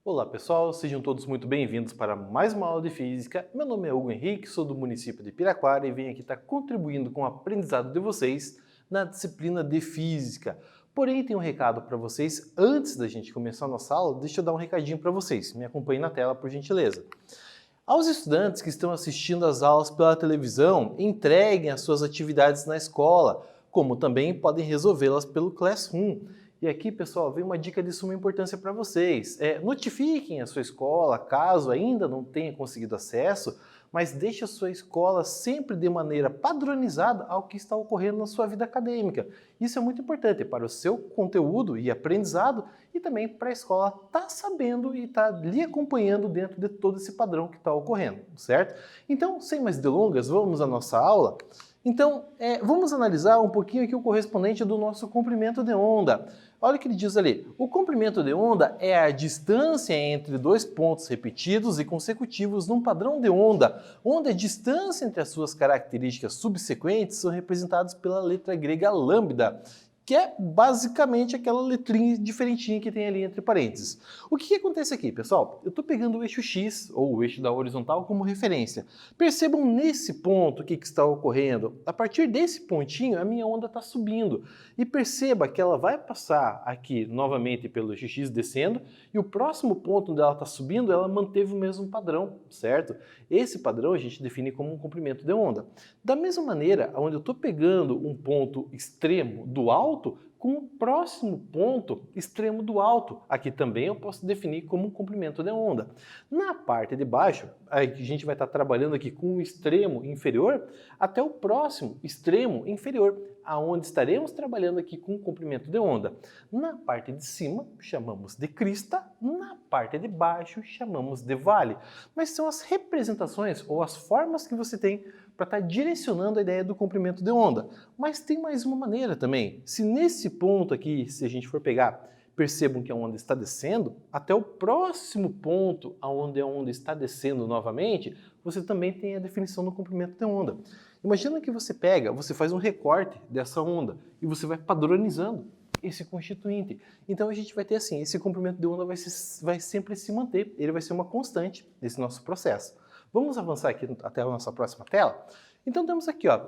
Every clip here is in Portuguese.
Olá pessoal, sejam todos muito bem-vindos para mais uma aula de Física. Meu nome é Hugo Henrique, sou do município de Piraquara e venho aqui estar contribuindo com o aprendizado de vocês na disciplina de Física. Porém, tem um recado para vocês. Antes da gente começar a nossa aula, deixa eu dar um recadinho para vocês. Me acompanhem na tela, por gentileza. Aos estudantes que estão assistindo às aulas pela televisão, entreguem as suas atividades na escola, como também podem resolvê-las pelo Classroom. E aqui, pessoal, vem uma dica de suma importância para vocês. Notifiquem a sua escola, caso ainda não tenha conseguido acesso, mas deixe a sua escola sempre de maneira padronizada ao que está ocorrendo na sua vida acadêmica. Isso é muito importante para o seu conteúdo e aprendizado e também para a escola estar sabendo e estar lhe acompanhando dentro de todo esse padrão que está ocorrendo, certo? Então, sem mais delongas, vamos à nossa aula. Então, vamos analisar um pouquinho aqui o correspondente do nosso comprimento de onda. Olha o que ele diz ali. O comprimento de onda é a distância entre dois pontos repetidos e consecutivos num padrão de onda, onde a distância entre as suas características subsequentes são representadas pela letra grega lambda, que é basicamente aquela letrinha diferentinha que tem ali entre parênteses. O que acontece aqui, pessoal? Eu estou pegando o eixo X, ou o eixo da horizontal, como referência. Percebam nesse ponto o que está ocorrendo. A partir desse pontinho, a minha onda está subindo. E perceba que ela vai passar aqui novamente pelo eixo X descendo, e o próximo ponto onde ela está subindo, ela manteve o mesmo padrão, certo? Esse padrão a gente define como um comprimento de onda. Da mesma maneira, onde eu estou pegando um ponto extremo do alto, com o próximo ponto extremo do alto. Aqui também eu posso definir como um comprimento de onda. Na parte de baixo, a gente vai estar trabalhando aqui com o extremo inferior até o próximo extremo inferior, aonde estaremos trabalhando aqui com o comprimento de onda. Na parte de cima, chamamos de crista, na parte de baixo, chamamos de vale. Mas são as representações ou as formas que você tem para estar direcionando a ideia do comprimento de onda. Mas tem mais uma maneira também. Se nesse ponto aqui, se a gente for pegar, percebam que a onda está descendo, até o próximo ponto onde a onda está descendo novamente, você também tem a definição do comprimento de onda. Imagina que você faz um recorte dessa onda e você vai padronizando esse constituinte. Então a gente vai ter assim, esse comprimento de onda vai sempre se manter, ele vai ser uma constante nesse nosso processo. Vamos avançar aqui até a nossa próxima tela? Então temos aqui, ó,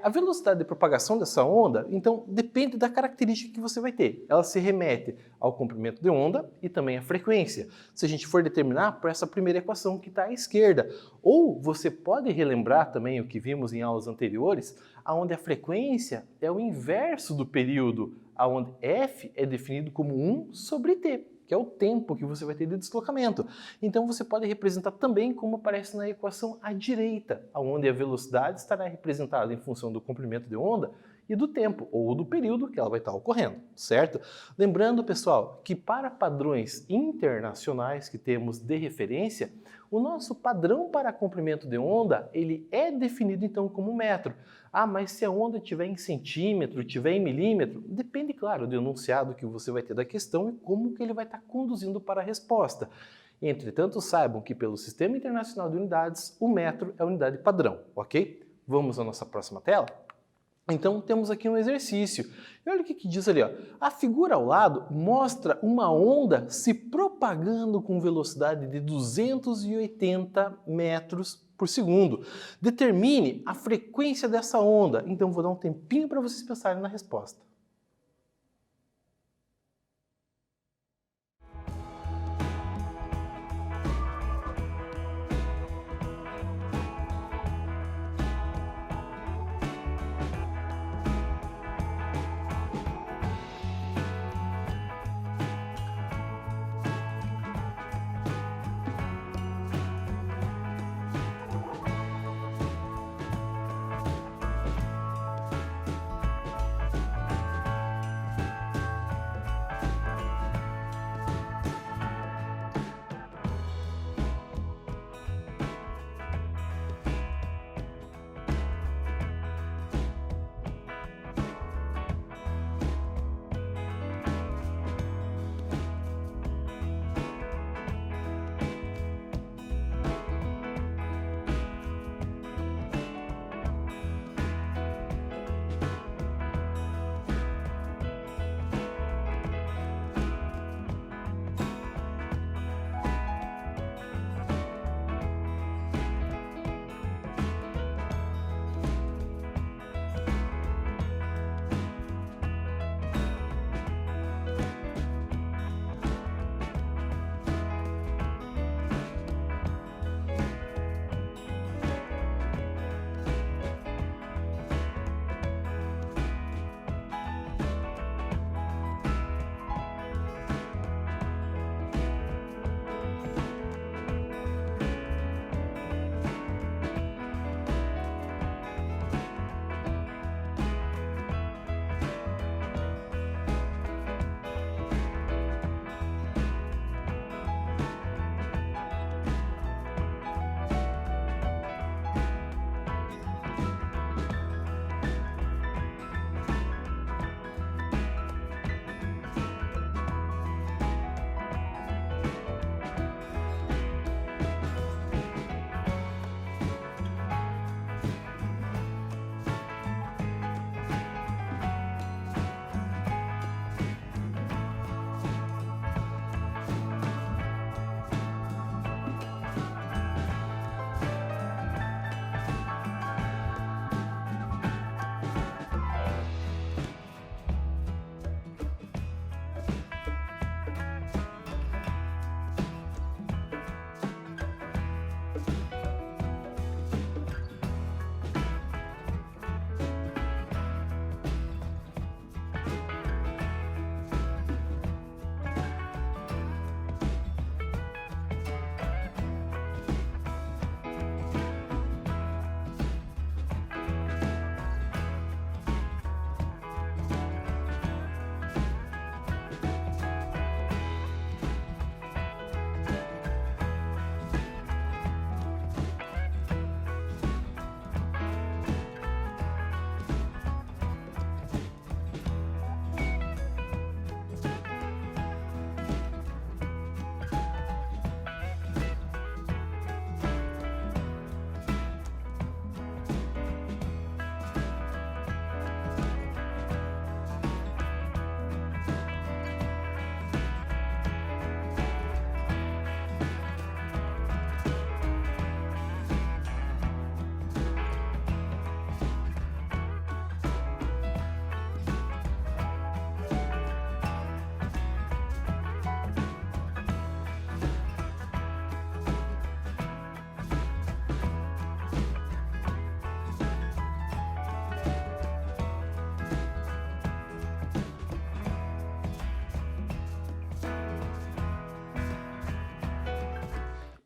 a velocidade de propagação dessa onda, então depende da característica que você vai ter. Ela se remete ao comprimento de onda e também à frequência, se a gente for determinar por essa primeira equação que está à esquerda. Ou você pode relembrar também o que vimos em aulas anteriores, onde a frequência é o inverso do período, onde f é definido como 1 sobre t. Que é o tempo que você vai ter de deslocamento. Então você pode representar também como aparece na equação à direita, onde a velocidade estará representada em função do comprimento de onda e do tempo, ou do período que ela vai estar ocorrendo, certo? Lembrando, pessoal, que para padrões internacionais que temos de referência, o nosso padrão para comprimento de onda, ele é definido então como metro. Ah, mas se a onda estiver em centímetro, estiver em milímetro, depende, claro, do enunciado que você vai ter da questão e como que ele vai estar conduzindo para a resposta. Entretanto, saibam que pelo Sistema Internacional de Unidades, o metro é a unidade padrão, ok? Vamos à nossa próxima tela? Então temos aqui um exercício. E olha o que diz ali, ó. A figura ao lado mostra uma onda se propagando com velocidade de 280 metros por segundo. Determine a frequência dessa onda. Então vou dar um tempinho para vocês pensarem na resposta.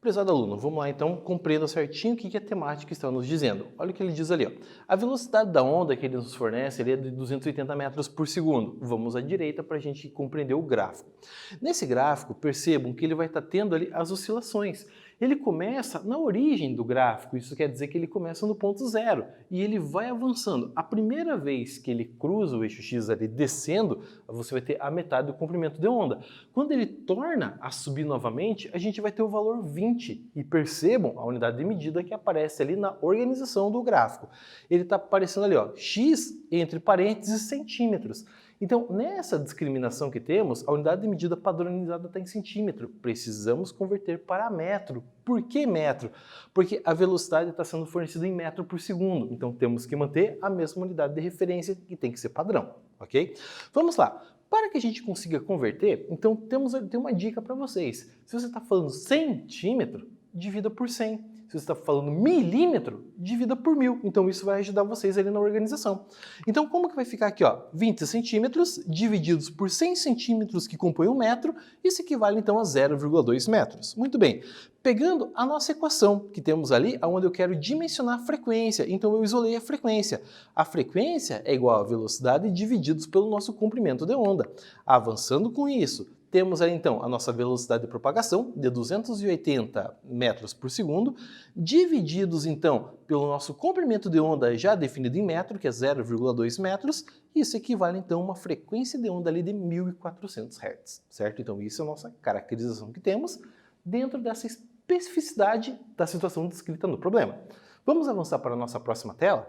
Prezado aluno, vamos lá então, compreenda certinho o que a temática está nos dizendo. Olha o que ele diz ali, ó. A velocidade da onda que ele nos fornece é de 280 metros por segundo. Vamos à direita para a gente compreender o gráfico. Nesse gráfico, percebam que ele vai estar tendo ali as oscilações. Ele começa na origem do gráfico, isso quer dizer que ele começa no ponto zero e ele vai avançando. A primeira vez que ele cruza o eixo X ali descendo, você vai ter a metade do comprimento de onda. Quando ele torna a subir novamente, a gente vai ter o valor 20 e percebam a unidade de medida que aparece ali na organização do gráfico. Ele está aparecendo ali, ó, X entre parênteses centímetros. Então, nessa discriminação que temos, a unidade de medida padronizada está em centímetro. Precisamos converter para metro. Por que metro? Porque a velocidade está sendo fornecida em metro por segundo. Então, temos que manter a mesma unidade de referência que tem que ser padrão, ok? Vamos lá. Para que a gente consiga converter, então tem uma dica para vocês. Se você está falando centímetro, divida por 100. Se você está falando milímetro, divida por 1000. Então isso vai ajudar vocês ali na organização. Então como que vai ficar aqui, ó? 20 centímetros divididos por 100 centímetros que compõem um metro, isso equivale então a 0,2 metros. Muito bem. Pegando a nossa equação que temos ali, onde eu quero dimensionar a frequência, então eu isolei a frequência. A frequência é igual a velocidade divididos pelo nosso comprimento de onda. Avançando com isso, temos aí então a nossa velocidade de propagação de 280 metros por segundo, divididos então pelo nosso comprimento de onda já definido em metro, que é 0,2 metros, isso equivale então a uma frequência de onda ali de 1400 Hz, certo? Então isso é a nossa caracterização que temos dentro dessa especificidade da situação descrita no problema. Vamos avançar para a nossa próxima tela?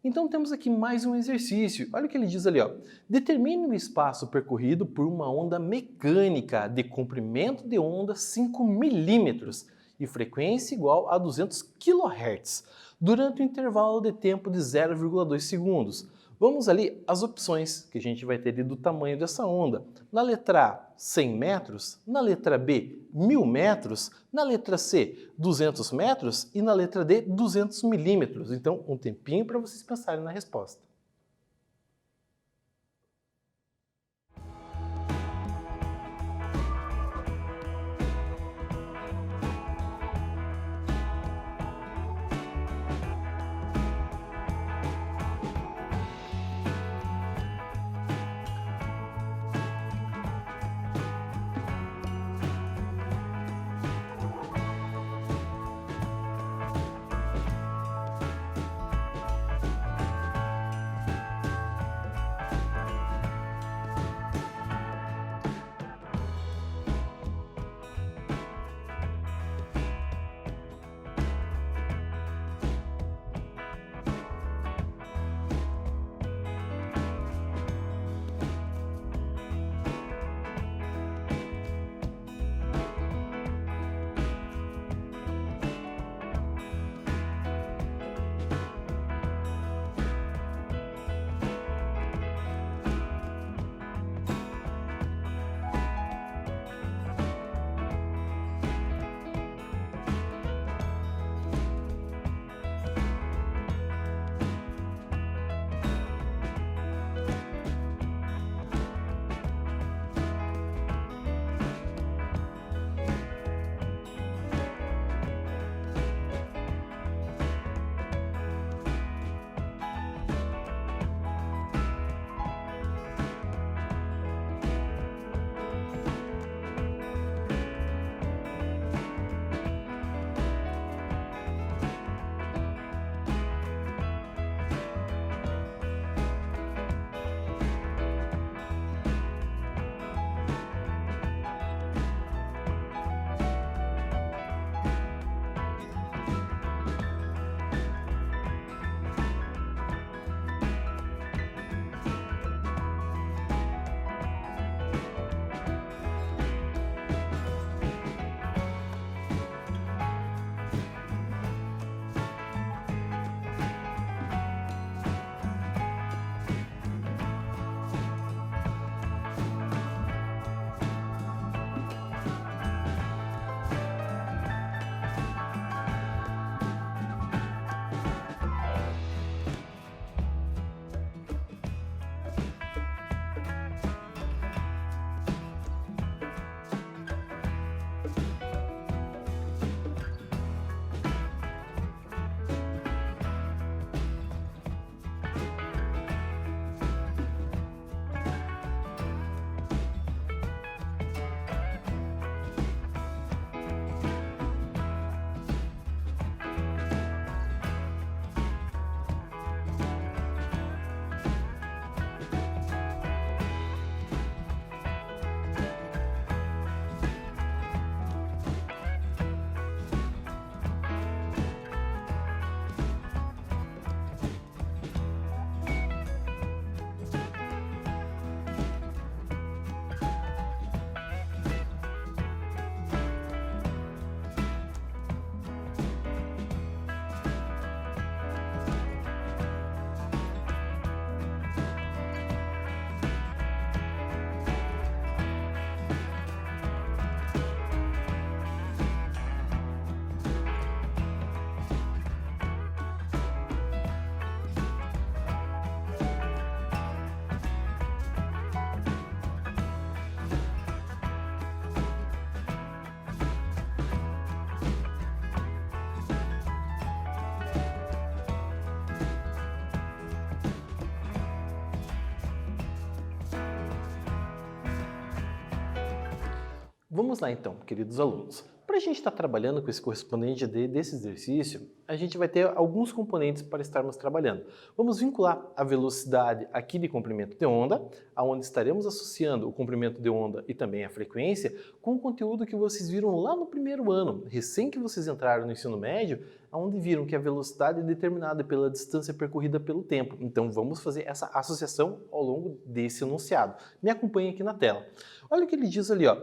Então temos aqui mais um exercício. Olha o que ele diz ali, ó. Determine o espaço percorrido por uma onda mecânica de comprimento de onda 5 milímetros e frequência igual a 200 kHz durante um intervalo de tempo de 0,2 segundos. Vamos ali às opções que a gente vai ter ali do tamanho dessa onda. Na letra A, 100 metros, na letra B, 1000 metros, na letra C, 200 metros e na letra D, 200 milímetros. Então, um tempinho para vocês pensarem na resposta. Vamos lá então, queridos alunos. Para a gente estar trabalhando com esse correspondente desse exercício, a gente vai ter alguns componentes para estarmos trabalhando. Vamos vincular a velocidade aqui de comprimento de onda, aonde estaremos associando o comprimento de onda e também a frequência, com o conteúdo que vocês viram lá no primeiro ano, recém que vocês entraram no ensino médio, onde viram que a velocidade é determinada pela distância percorrida pelo tempo. Então vamos fazer essa associação ao longo desse enunciado. Me acompanhe aqui na tela. Olha o que ele diz ali, ó.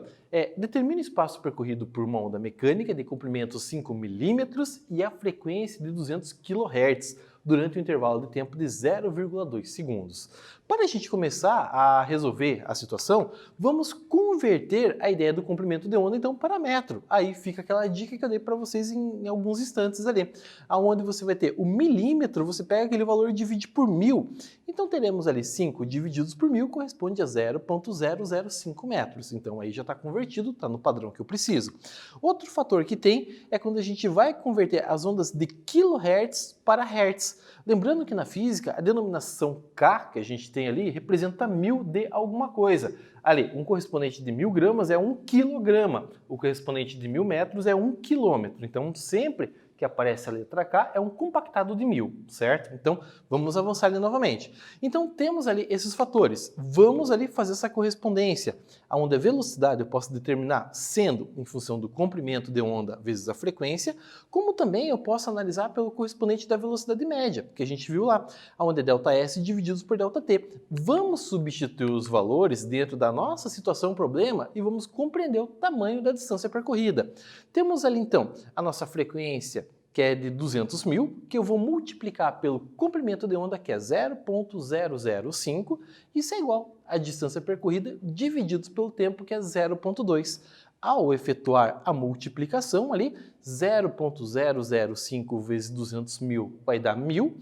Determine o espaço percorrido por uma onda mecânica de comprimento 5 milímetros e a frequência de 200 kHz durante um intervalo de tempo de 0,2 segundos. Para a gente começar a resolver a situação, vamos converter a ideia do comprimento de onda então para metro. Aí fica aquela dica que eu dei para vocês em alguns instantes ali, aonde você vai ter o milímetro, você pega aquele valor e divide por 1000. Então teremos ali 5 divididos por 1000 corresponde a 0,005 metros. Então aí já está convertido, está no padrão que eu preciso. Outro fator que tem é quando a gente vai converter as ondas de kHz para hertz. Lembrando que na física a denominação K que a gente tem ali representa 1000 de alguma coisa. Ali, um correspondente de 1000 gramas é 1 quilograma, o correspondente de 1000 metros é 1 quilômetro. Então sempre que aparece a letra K é um compactado de 1000, certo? Então, vamos avançar ali novamente. Então, temos ali esses fatores. Vamos ali fazer essa correspondência, onde a velocidade eu posso determinar sendo em função do comprimento de onda vezes a frequência, como também eu posso analisar pelo correspondente da velocidade média, que a gente viu lá, onde é ΔS divididos por ΔT. Vamos substituir os valores dentro da nossa situação problema e vamos compreender o tamanho da distância percorrida. Temos ali, então, a nossa frequência, que é de 200 mil, que eu vou multiplicar pelo comprimento de onda, que é 0,005, isso é igual à distância percorrida divididos pelo tempo, que é 0,2. Ao efetuar a multiplicação ali, 0,005 vezes 200 mil vai dar 1000.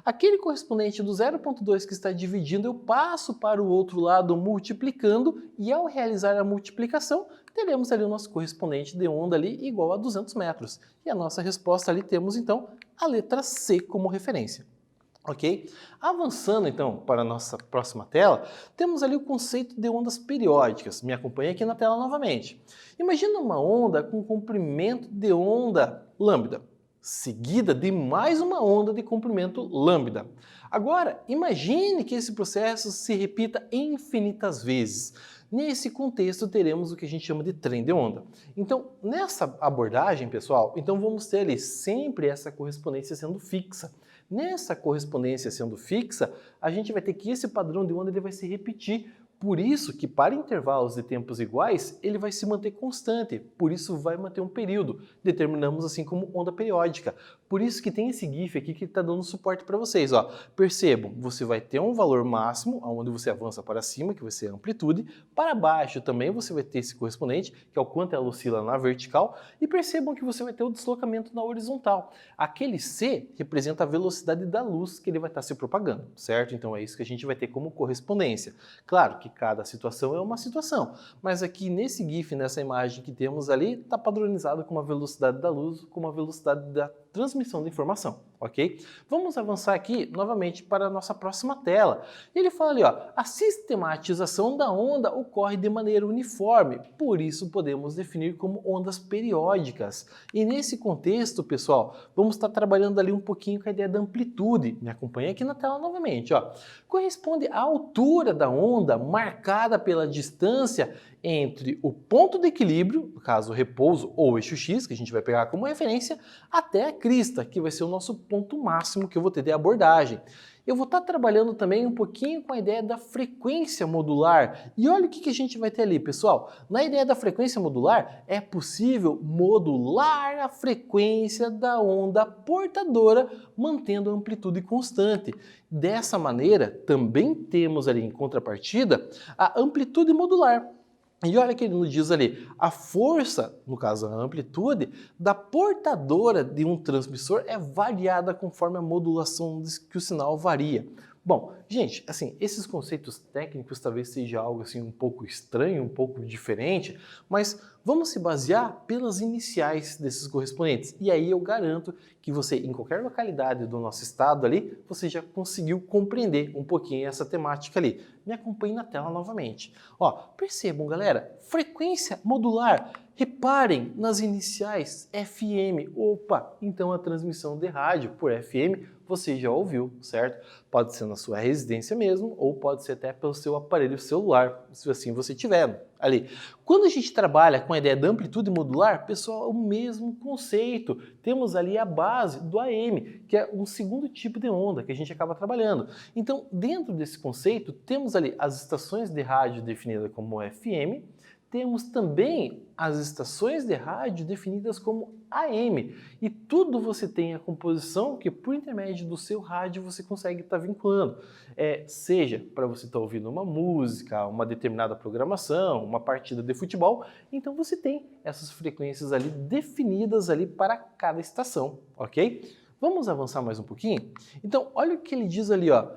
Aquele correspondente do 0,2 que está dividindo, eu passo para o outro lado multiplicando e ao realizar a multiplicação, teremos ali o nosso correspondente de onda ali igual a 200 metros. E a nossa resposta ali temos então a letra C como referência. Ok? Avançando então para a nossa próxima tela, temos ali o conceito de ondas periódicas. Me acompanhe aqui na tela novamente. Imagina uma onda com comprimento de onda lambda, seguida de mais uma onda de comprimento lambda. Agora, imagine que esse processo se repita infinitas vezes. Nesse contexto, teremos o que a gente chama de trem de onda. Então, nessa abordagem, pessoal, então vamos ter ali sempre essa correspondência sendo fixa. Nessa correspondência sendo fixa, a gente vai ter que esse padrão de onda ele vai se repetir. Por isso que para intervalos de tempos iguais, ele vai se manter constante, por isso vai manter um período. Determinamos assim como onda periódica. Por isso que tem esse GIF aqui que está dando suporte para vocês. Ó. Percebam, você vai ter um valor máximo, onde você avança para cima, que vai ser a amplitude. Para baixo também você vai ter esse correspondente, que é o quanto ela oscila na vertical. E percebam que você vai ter o deslocamento na horizontal. Aquele C representa a velocidade da luz que ele vai estar se propagando, certo? Então é isso que a gente vai ter como correspondência. Claro que cada situação é uma situação, mas aqui nesse GIF, nessa imagem que temos ali, está padronizado com a velocidade da luz, com a velocidade da transmissão de informação, ok? Vamos avançar aqui novamente para a nossa próxima tela. Ele fala ali, ó, a sistematização da onda ocorre de maneira uniforme, por isso podemos definir como ondas periódicas. E nesse contexto, pessoal, vamos estar trabalhando ali um pouquinho com a ideia da amplitude. Me acompanha aqui na tela novamente, ó. Corresponde à altura da onda marcada pela distância entre o ponto de equilíbrio, no caso o repouso ou eixo X, que a gente vai pegar como referência, até a crista, que vai ser o nosso ponto máximo que eu vou ter de abordagem. Eu vou estar trabalhando também um pouquinho com a ideia da frequência modular. E olha o que a gente vai ter ali, pessoal. Na ideia da frequência modular, é possível modular a frequência da onda portadora, mantendo a amplitude constante. Dessa maneira, também temos ali em contrapartida a amplitude modular. E olha que ele nos diz ali, a força, no caso a amplitude, da portadora de um transmissor é variada conforme a modulação que o sinal varia. Bom, gente, assim, esses conceitos técnicos talvez seja algo assim um pouco estranho, um pouco diferente, mas vamos se basear pelas iniciais desses correspondentes. E aí eu garanto que você, em qualquer localidade do nosso estado ali, você já conseguiu compreender um pouquinho essa temática ali. Me acompanhe na tela novamente. Ó, percebam, galera, frequência modular. Reparem nas iniciais FM. Opa, então a transmissão de rádio por FM você já ouviu, certo? Pode ser na sua residência mesmo, ou pode ser até pelo seu aparelho celular, se assim você tiver ali. Quando a gente trabalha com a ideia da amplitude modular, pessoal, é o mesmo conceito. Temos ali a base do AM, que é um segundo tipo de onda que a gente acaba trabalhando. Então, dentro desse conceito, temos ali as estações de rádio definidas como FM, temos também as estações de rádio definidas como AM. E tudo você tem a composição que por intermédio do seu rádio você consegue estar vinculando. Seja para você estar ouvindo uma música, uma determinada programação, uma partida de futebol, então você tem essas frequências ali definidas ali para cada estação, ok? Vamos avançar mais um pouquinho? Então, olha o que ele diz ali, ó.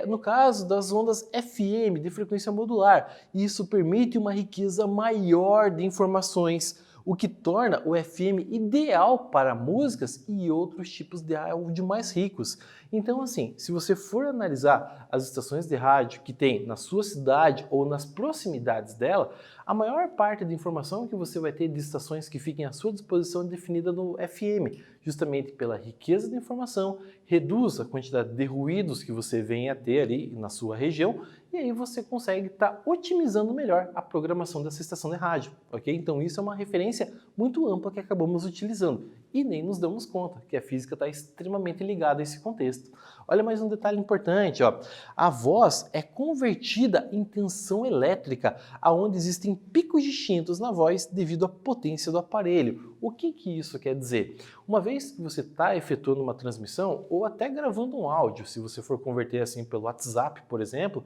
No caso das ondas FM, de frequência modular, isso permite uma riqueza maior de informações, o que torna o FM ideal para músicas e outros tipos de áudio mais ricos. Então, assim, se você for analisar as estações de rádio que tem na sua cidade ou nas proximidades dela, a maior parte da informação que você vai ter de estações que fiquem à sua disposição é definida no FM, justamente pela riqueza de informação, reduz a quantidade de ruídos que você venha a ter ali na sua região, e aí você consegue estar otimizando melhor a programação dessa estação de rádio, ok? Então isso é uma referência muito ampla que acabamos utilizando e nem nos damos conta que a física está extremamente ligada a esse contexto. Olha mais um detalhe importante, ó. A voz é convertida em tensão elétrica, aonde existem picos distintos na voz devido à potência do aparelho. O que isso quer dizer? Uma vez que você está efetuando uma transmissão ou até gravando um áudio, se você for converter assim pelo WhatsApp, por exemplo,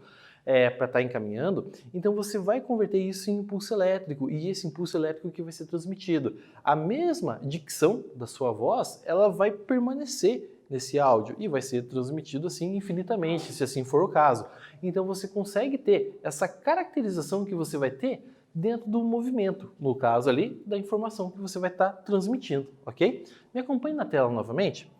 para estar encaminhando, então você vai converter isso em impulso elétrico e esse impulso elétrico que vai ser transmitido. A mesma dicção da sua voz, ela vai permanecer nesse áudio e vai ser transmitido assim infinitamente, se assim for o caso. Então você consegue ter essa caracterização que você vai ter dentro do movimento, no caso ali da informação que você vai estar transmitindo, ok? Me acompanhe na tela novamente.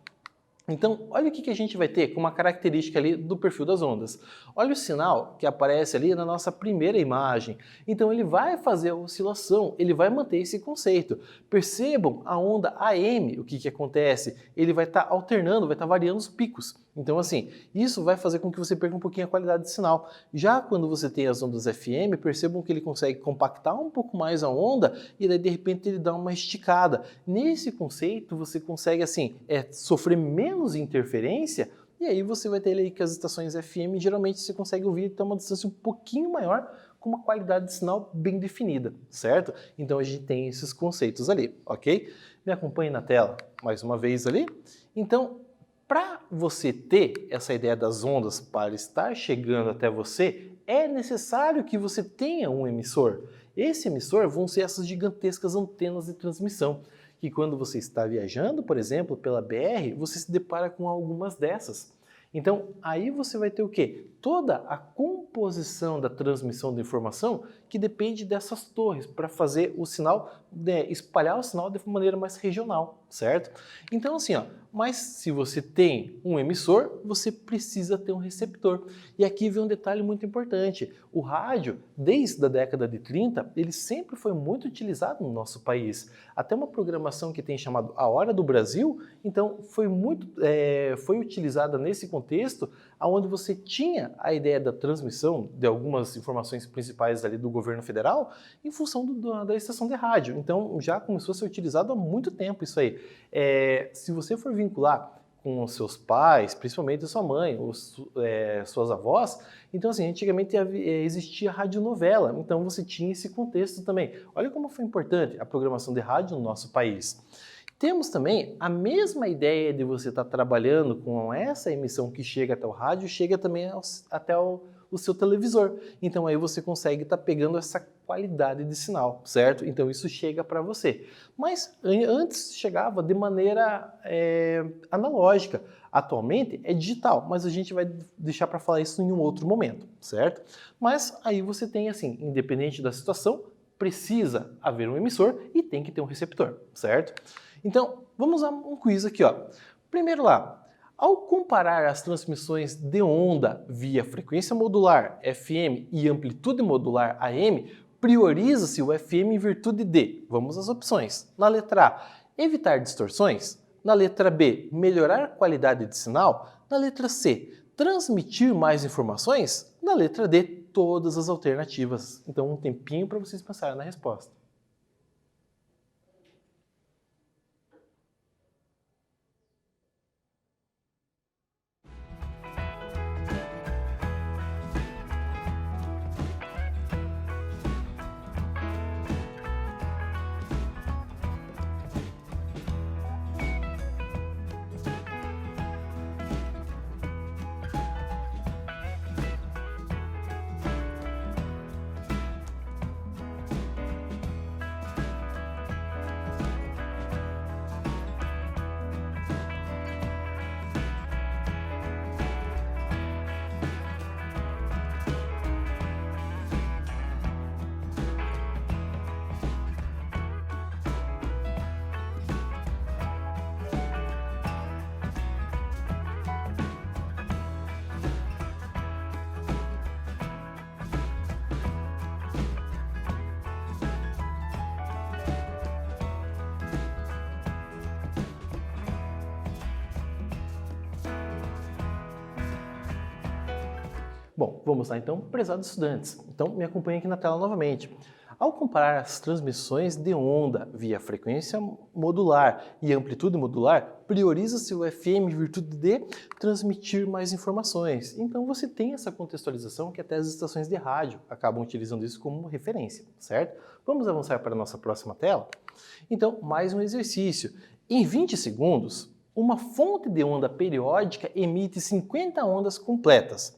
Então, olha o que a gente vai ter com uma característica ali do perfil das ondas. Olha o sinal que aparece ali na nossa primeira imagem. Então, ele vai fazer a oscilação, ele vai manter esse conceito. Percebam a onda AM, o que acontece? Ele vai estar alternando, vai estar variando os picos. Então, assim, isso vai fazer com que você perca um pouquinho a qualidade de sinal. Já quando você tem as ondas FM, percebam que ele consegue compactar um pouco mais a onda e daí, de repente, ele dá uma esticada. Nesse conceito, você consegue, assim, sofrer menos interferência e aí você vai ter aí que as estações FM, geralmente você consegue ouvir até uma distância um pouquinho maior com uma qualidade de sinal bem definida, certo? Então, a gente tem esses conceitos ali, ok? Me acompanhe na tela mais uma vez ali. Então, para você ter essa ideia das ondas para estar chegando até você, é necessário que você tenha um emissor. Esse emissor vão ser essas gigantescas antenas de transmissão, que quando você está viajando, por exemplo, pela BR, você se depara com algumas dessas. Então, aí você vai ter o quê? Toda a composição da transmissão de informação que depende dessas torres para fazer o sinal, espalhar o sinal de maneira mais regional, certo? Então, assim, ó, mas se você tem um emissor, você precisa ter um receptor. E aqui vem um detalhe muito importante. O rádio, desde a década de 30, ele sempre foi muito utilizado no nosso país. Até uma programação que tem chamado A Hora do Brasil, então foi utilizada nesse contexto, onde você tinha a ideia da transmissão de algumas informações principais ali do governo federal em função da estação de rádio. Então já começou a ser utilizado há muito tempo isso aí. Se você for vincular com os seus pais, principalmente a sua mãe, ou suas avós, então assim, antigamente existia radionovela, então você tinha esse contexto também. Olha como foi importante a programação de rádio no nosso país. Temos também a mesma ideia de você estar trabalhando com essa emissão que chega até o rádio, chega também até o o seu televisor. Então aí você consegue estar pegando essa qualidade de sinal, certo? Então isso chega para você. Mas antes chegava de maneira analógica. Atualmente é digital, mas a gente vai deixar para falar isso em um outro momento, certo? Mas aí você tem assim, independente da situação, precisa haver um emissor e tem que ter um receptor, certo? Então, vamos a um quiz aqui, ó. Primeiro lá, ao comparar as transmissões de onda via frequência modular FM e amplitude modular AM, prioriza-se o FM em virtude de, vamos às opções. Na letra A, evitar distorções. Na letra B, melhorar a qualidade de sinal. Na letra C, transmitir mais informações. Na letra D, todas as alternativas. Então, um tempinho para vocês pensarem na resposta. Bom, vamos lá então, prezados estudantes. Então, me acompanhem aqui na tela novamente. Ao comparar as transmissões de onda via frequência modular e amplitude modular, prioriza-se o FM em virtude de transmitir mais informações. Então, você tem essa contextualização que até as estações de rádio acabam utilizando isso como referência, certo? Vamos avançar para a nossa próxima tela? Então, mais um exercício. Em 20 segundos, uma fonte de onda periódica emite 50 ondas completas,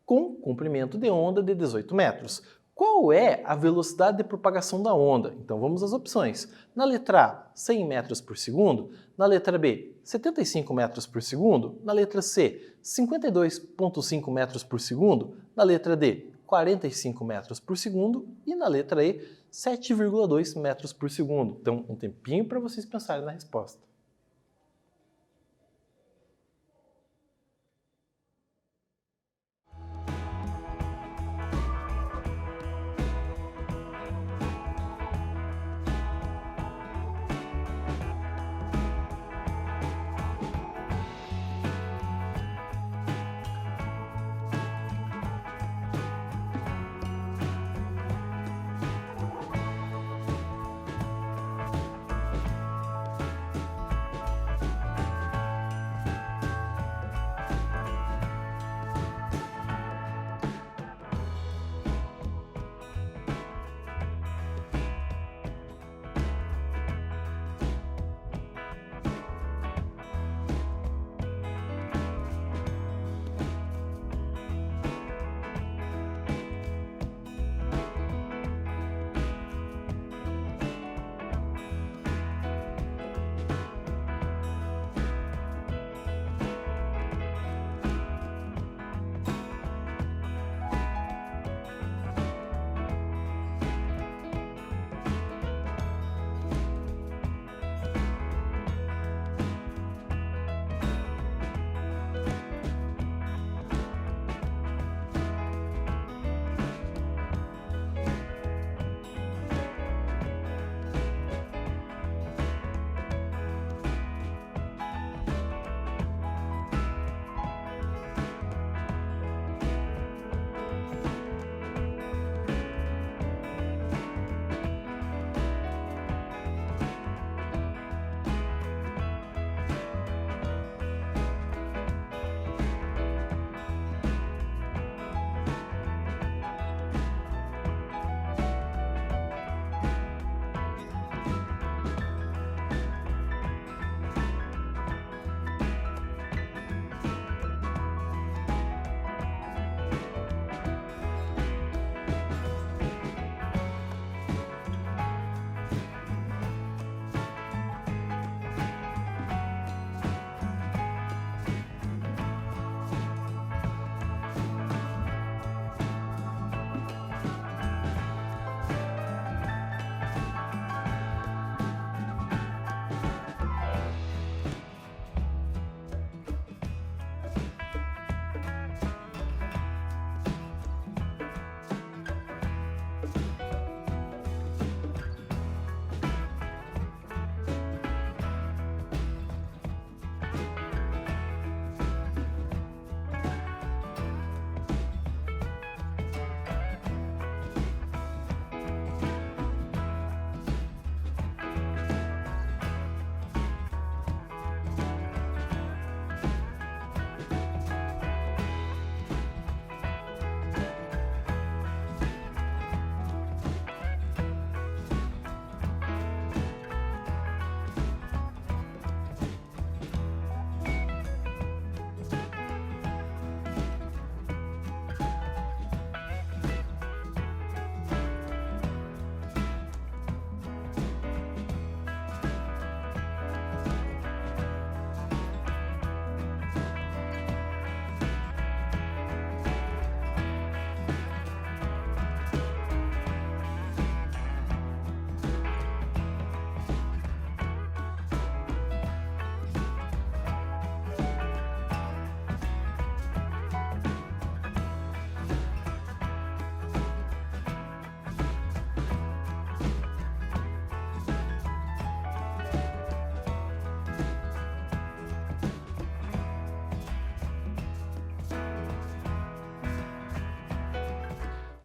com comprimento de onda de 18 metros. Qual é a velocidade de propagação da onda? Então vamos às opções. Na letra A, 100 metros por segundo. Na letra B, 75 metros por segundo. Na letra C, 52,5 metros por segundo. Na letra D, 45 metros por segundo. E na letra E, 7,2 metros por segundo. Então um tempinho para vocês pensarem na resposta.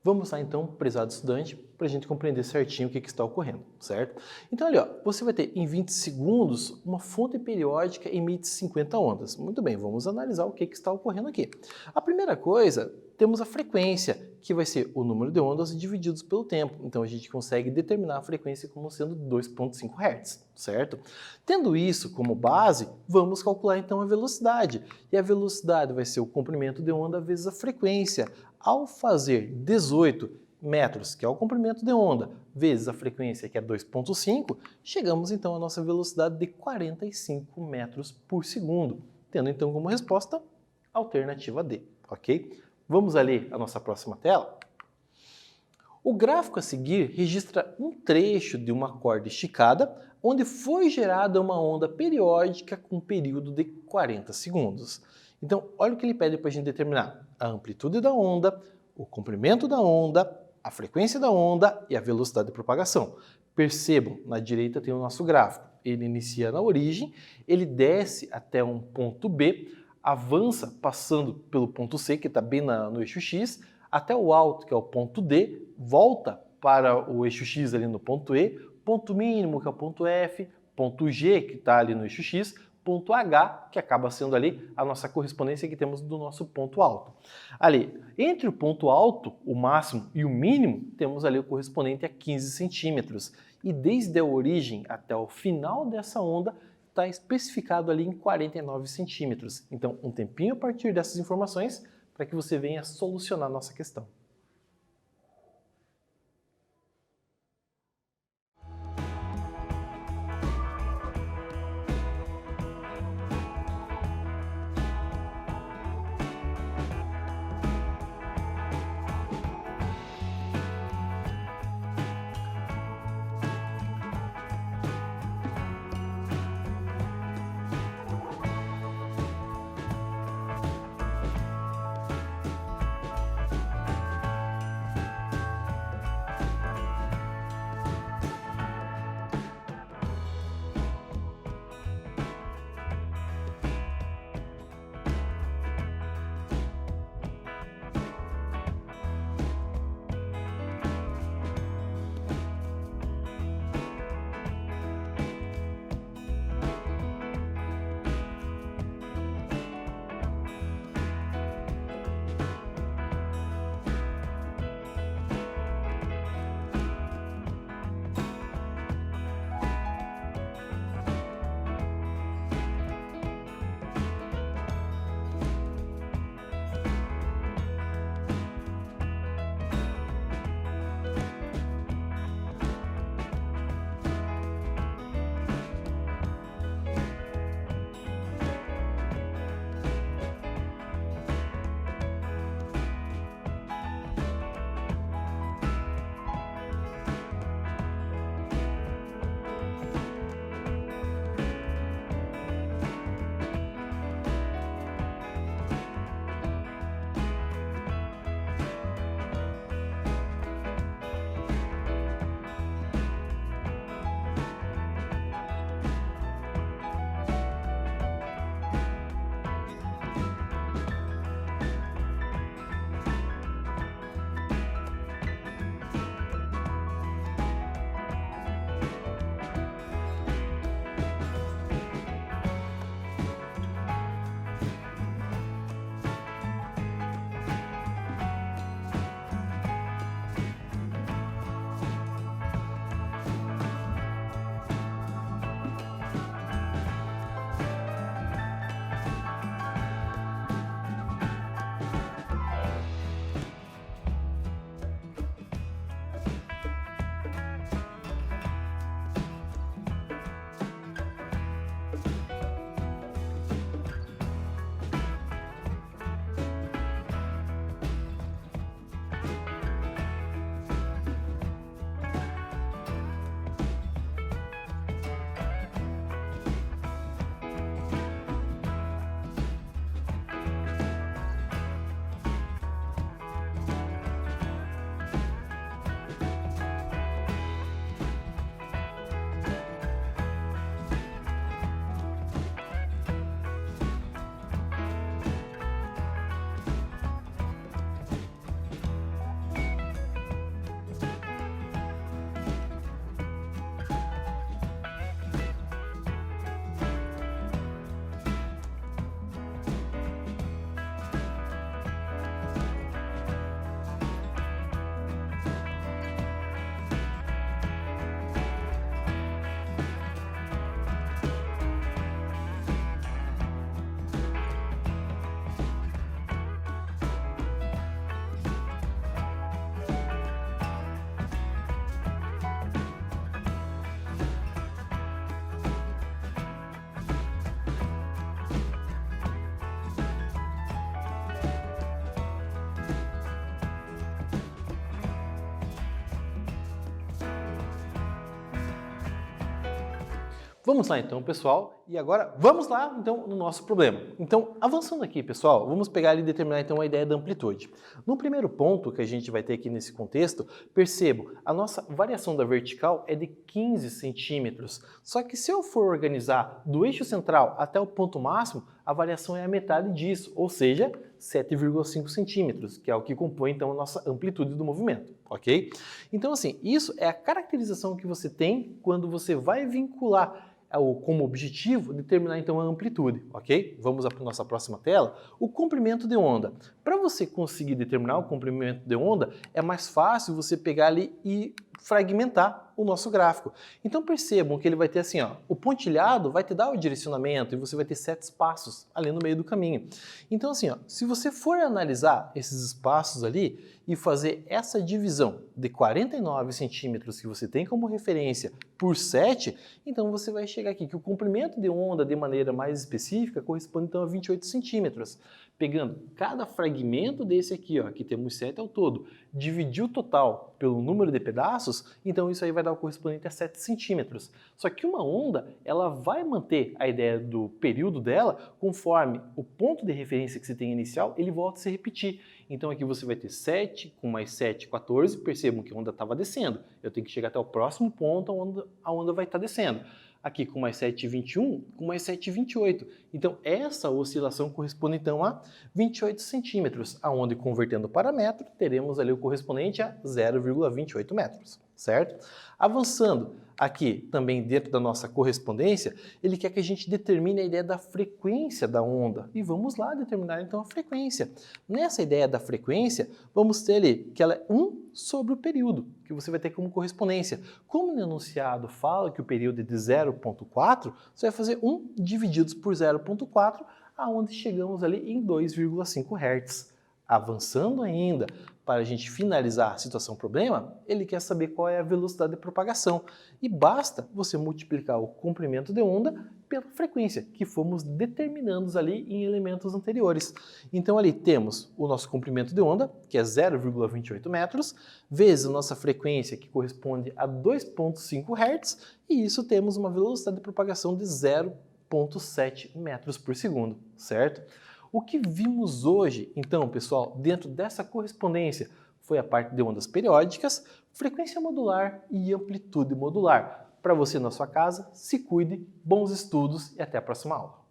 Vamos lá então, prezado estudante, para a gente compreender certinho o que está ocorrendo, certo? Então ali, ó, você vai ter em 20 segundos uma fonte periódica emite 50 ondas. Muito bem, vamos analisar o que está ocorrendo aqui. A primeira coisa, temos a frequência, que vai ser o número de ondas divididos pelo tempo. Então a gente consegue determinar a frequência como sendo 2,5 Hz, certo? Tendo isso como base, vamos calcular então a velocidade. E a velocidade vai ser o comprimento de onda vezes a frequência. Ao fazer 18 metros, que é o comprimento de onda, vezes a frequência, que é 2,5, chegamos então à nossa velocidade de 45 metros por segundo, tendo então como resposta a alternativa D, ok? Vamos a ler a nossa próxima tela? O gráfico a seguir registra um trecho de uma corda esticada, onde foi gerada uma onda periódica com um período de 40 segundos. Então, olha o que ele pede para a gente determinar: a amplitude da onda, o comprimento da onda, a frequência da onda e a velocidade de propagação. Percebam, na direita tem o nosso gráfico. Ele inicia na origem, ele desce até um ponto B, avança passando pelo ponto C, que está bem no eixo X, até o alto, que é o ponto D, volta para o eixo X ali no ponto E, ponto mínimo, que é o ponto F, ponto G, que está ali no eixo X, ponto H, que acaba sendo ali a nossa correspondência que temos do nosso ponto alto. Ali, entre o ponto alto, o máximo e o mínimo, temos ali o correspondente a 15 centímetros. E desde a origem até o final dessa onda, está especificado ali em 49 centímetros. Então, um tempinho a partir dessas informações para que você venha solucionar a nossa questão. Vamos lá então, pessoal, e agora vamos lá então no nosso problema. Então, avançando aqui, pessoal, vamos pegar e determinar então a ideia da amplitude. No primeiro ponto que a gente vai ter aqui nesse contexto, percebo, a nossa variação da vertical é de 15 centímetros. Só que se eu for organizar do eixo central até o ponto máximo, a variação é a metade disso, ou seja, 7,5 centímetros, que é o que compõe então a nossa amplitude do movimento, ok? Então assim, isso é a caracterização que você tem quando você vai vincular como objetivo determinar então a amplitude, ok? Vamos para a nossa próxima tela. O comprimento de onda. Para você conseguir determinar o comprimento de onda, é mais fácil você pegar ali e fragmentar o nosso gráfico. Então percebam que ele vai ter assim, ó, o pontilhado vai te dar o direcionamento e você vai ter 7 espaços ali no meio do caminho. Então assim, ó, se você for analisar esses espaços ali e fazer essa divisão de 49 centímetros que você tem como referência por 7, então você vai chegar aqui que o comprimento de onda de maneira mais específica corresponde então a 28 centímetros. Pegando cada fragmento desse aqui, ó, que temos 7 ao todo, dividir o total pelo número de pedaços, então isso aí vai dar o correspondente a 7 centímetros. Só que uma onda, ela vai manter a ideia do período dela conforme o ponto de referência que você tem inicial, ele volta a se repetir. Então aqui você vai ter 7, com mais 7, 14, percebam que a onda estava descendo. Eu tenho que chegar até o próximo ponto, a onda vai estar descendo. Aqui com mais 7,21, com mais 7,28. Então essa oscilação corresponde então a 28 centímetros, aonde convertendo para metro, teremos ali o correspondente a 0,28 metros, certo? Avançando aqui também dentro da nossa correspondência, ele quer que a gente determine a ideia da frequência da onda. E vamos lá determinar então a frequência. Nessa ideia da frequência, vamos ter ali que ela é 1 sobre o período, que você vai ter como correspondência. Como no enunciado fala que o período é de 0,4, você vai fazer 1 divididos por 0,4, aonde chegamos ali em 2,5 Hz. Avançando ainda, para a gente finalizar a situação problema, ele quer saber qual é a velocidade de propagação. E basta você multiplicar o comprimento de onda pela frequência, que fomos determinando ali em elementos anteriores. Então ali temos o nosso comprimento de onda, que é 0,28 metros, vezes a nossa frequência, que corresponde a 2,5 Hz, e isso temos uma velocidade de propagação de 0,7 metros por segundo, certo? O que vimos hoje, então, pessoal, dentro dessa correspondência, foi a parte de ondas periódicas, frequência modular e amplitude modular. Para você na sua casa, se cuide, bons estudos e até a próxima aula.